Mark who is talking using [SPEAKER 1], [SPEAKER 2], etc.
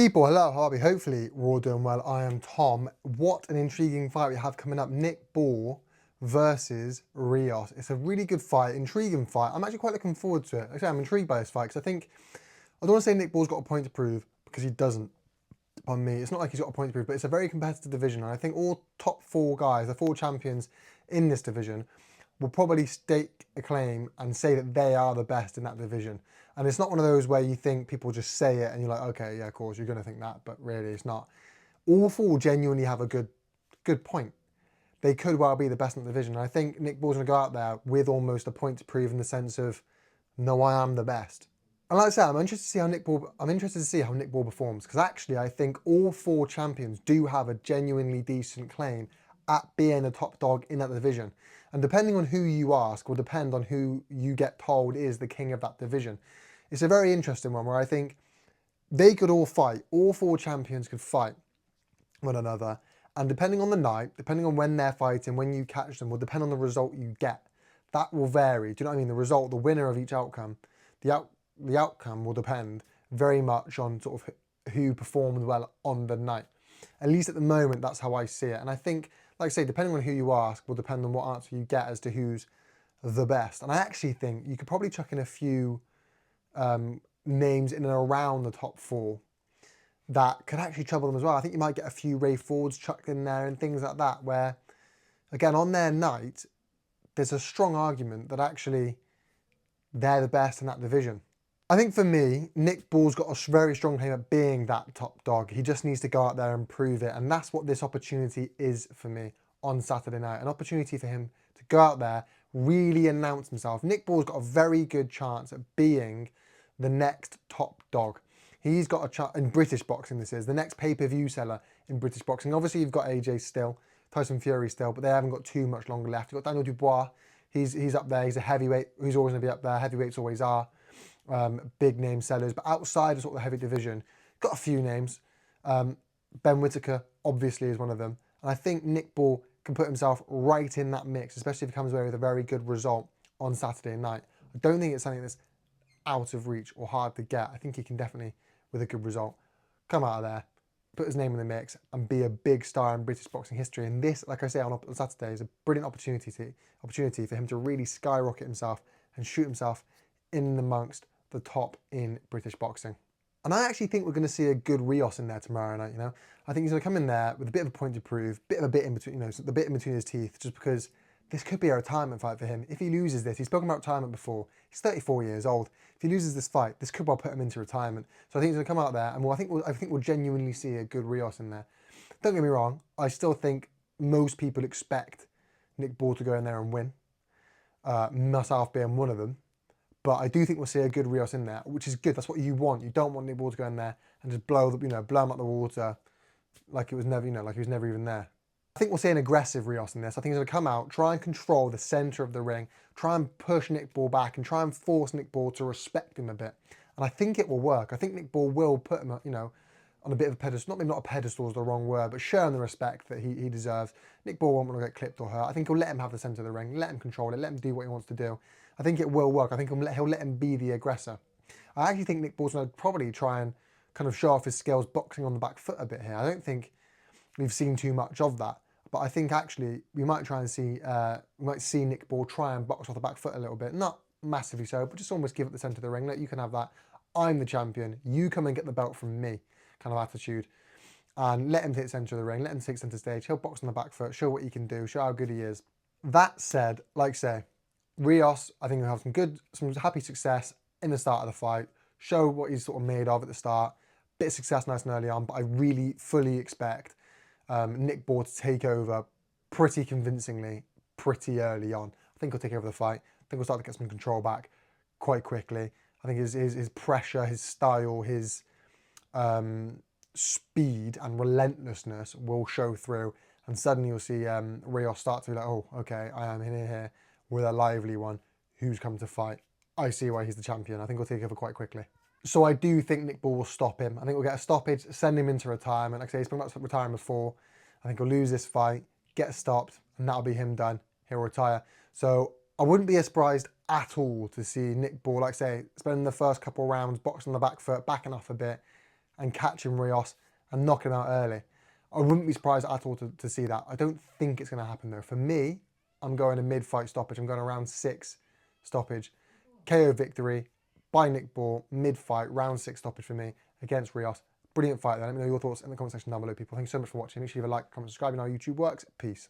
[SPEAKER 1] People, hello, Harvey. Hopefully we're all doing well. I am Tom. What an intriguing fight we have coming up. Nick Ball versus Rios. It's a really good fight, intriguing fight. I'm actually quite looking forward to it. Actually, I'm intrigued by this fight because I don't want to say Nick Ball's got a point to prove because he doesn't. On me, it's not like he's got a point to prove, but it's a very competitive division. And I think all top four guys, the four champions in this division, will probably stake a claim and say that they are the best in that division. And it's not one of those where you think people just say it and you're like, okay, yeah, of course, you're going to think that, but really it's not. All four genuinely have a good point. They could well be the best in the division. And I think Nick Ball's going to go out there with almost a point to prove in the sense of, no, I am the best. And like I said, I'm interested to see how Nick Ball performs because actually I think all four champions do have a genuinely decent claim at being a top dog in that division. And depending on who you ask will depend on who you get told is the king of that division. It's a very interesting one where I think they could all fight. All four champions could fight one another. And depending on the night, depending on when they're fighting, when you catch them, will depend on the result you get. That will vary. Do you know what I mean? The result, the winner of each outcome, the outcome will depend very much on sort of who performed well on the night. At least at the moment, that's how I see it. And I think, like I say, depending on who you ask will depend on what answer you get as to who's the best. And I actually think you could probably chuck in a few names in and around the top four that could actually trouble them as well. I think you might get a few Ray Fords chucked in there and things like that where, again, on their night, there's a strong argument that actually they're the best in that division. I think for me, Nick Ball's got a very strong claim at being that top dog. He just needs to go out there and prove it. And that's what this opportunity is for me on Saturday night. An opportunity for him to go out there, really announce himself. Nick Ball's got a very good chance at being the next top dog. He's got a chance, in British boxing this is, the next pay-per-view seller in British boxing. Obviously you've got AJ still, Tyson Fury still, but they haven't got too much longer left. You've got Daniel Dubois, he's up there, he's a heavyweight, who's always going to be up there. Heavyweights always are. Big name sellers, but outside of sort of the heavy division, got a few names. Ben Whittaker obviously is one of them, and I think Nick Ball can put himself right in that mix, especially if he comes away with a very good result on Saturday night. I don't think it's something that's out of reach or hard to get. I think he can definitely, with a good result, come out of there, put his name in the mix, and be a big star in British boxing history. And this, like I say, on Saturday is a brilliant opportunity for him to really skyrocket himself and shoot himself in amongst the top in British boxing. And I actually think we're going to see a good Rios in there tomorrow night, you know. I think he's going to come in there with a bit of a point to prove, a bit in between, you know, the bit in between his teeth, just because this could be a retirement fight for him. If he loses this, he's spoken about retirement before. He's 34 years old. If he loses this fight, this could well put him into retirement. So I think he's going to come out there, and I think we'll genuinely see a good Rios in there. Don't get me wrong, I still think most people expect Nick Ball to go in there and win, myself being one of them. But I do think we'll see a good Rios in there, which is good. That's what you want. You don't want Nick Ball to go in there and just blow him out the water like it was never, like he was never even there. I think we'll see an aggressive Rios in this. I think he's going to come out, try and control the centre of the ring, try and push Nick Ball back and try and force Nick Ball to respect him a bit. And I think it will work. I think Nick Ball will put him, on a bit of a pedestal. Maybe not a pedestal is the wrong word, but show him the respect that he deserves. Nick Ball won't want to get clipped or hurt. I think he'll let him have the centre of the ring, let him control it, let him do what he wants to do. I think it will work. I think he'll let him be the aggressor. I actually think Nick Ball's going to probably try and kind of show off his skills boxing on the back foot a bit here. I don't think we've seen too much of that, but I think actually we might see Nick Ball try and box off the back foot a little bit. Not massively so, but just almost give it the centre of the ring. Let you can have that. I'm the champion. You come and get the belt from me kind of attitude. And let him take centre of the ring. Let him take centre stage. He'll box on the back foot. Show what he can do. Show how good he is. That said, like I say, Rios, I think he'll have some happy success in the start of the fight. Show what he's sort of made of at the start. Bit of success nice and early on, but I really fully expect Nick Ball to take over pretty convincingly, pretty early on. I think he'll take over the fight. I think we'll start to get some control back quite quickly. I think his pressure, his style, his speed and relentlessness will show through. And suddenly you'll see Rios start to be like, oh, okay, I am in here with a lively one who's come to fight. I see why he's the champion. I think he'll take over quite quickly. So I do think Nick Ball will stop him. I think we'll get a stoppage, send him into retirement. Like I say, he's been about retirement before. I think he'll lose this fight, get stopped, and that'll be him done. He'll retire. So I wouldn't be surprised at all to see Nick Ball, like I say, spending the first couple of rounds boxing on the back foot, backing off a bit, and catching Rios and knocking him out early. I wouldn't be surprised at all to see that. I don't think it's going to happen though. For me, I'm going a mid-fight stoppage. I'm going around 6 stoppage. KO victory by Nick Ball, mid-fight, round 6 stoppage for me against Rios. Brilliant fight there. Let me know your thoughts in the comment section down below, people. Thank you so much for watching. Make sure you leave a like, comment, subscribe. You know how YouTube works. Peace.